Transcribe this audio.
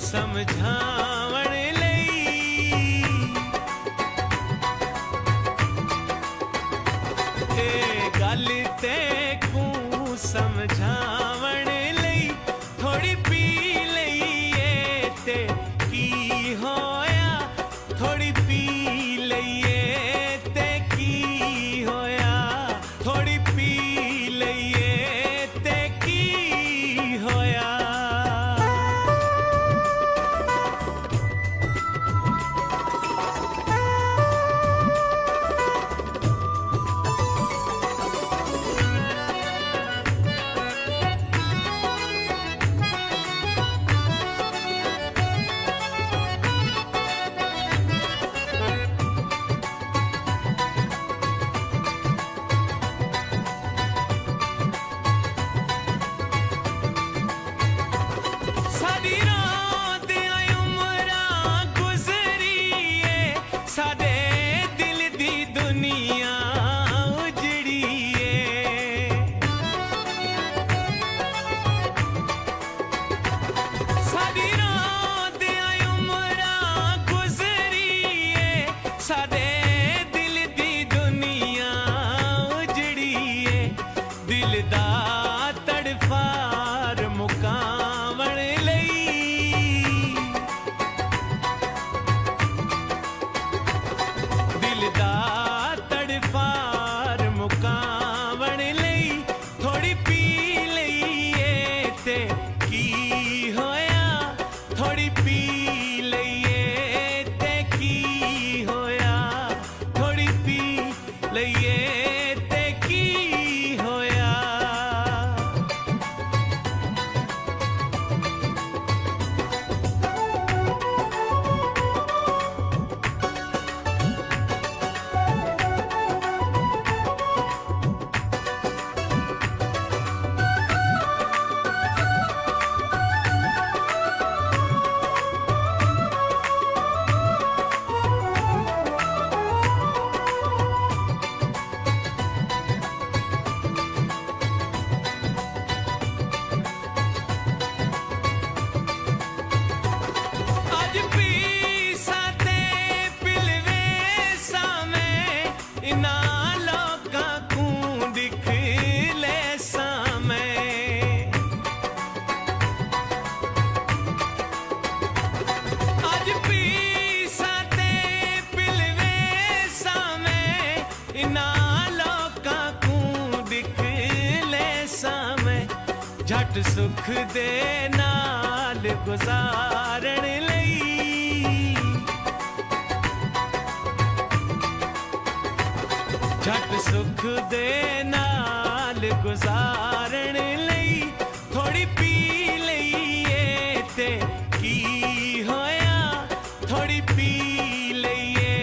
समझावण लई गल ते कू समझावण लई थोड़ी पी लईए ते की होया थोड़ी पी लईए ते की होया थोड़ी पी लईए ते की होया झट सुख दे नाल गुजारण लई झट सुख दे नाल गुजारण लई थोड़ी पी लईए ते की होया थोड़ी पी लईए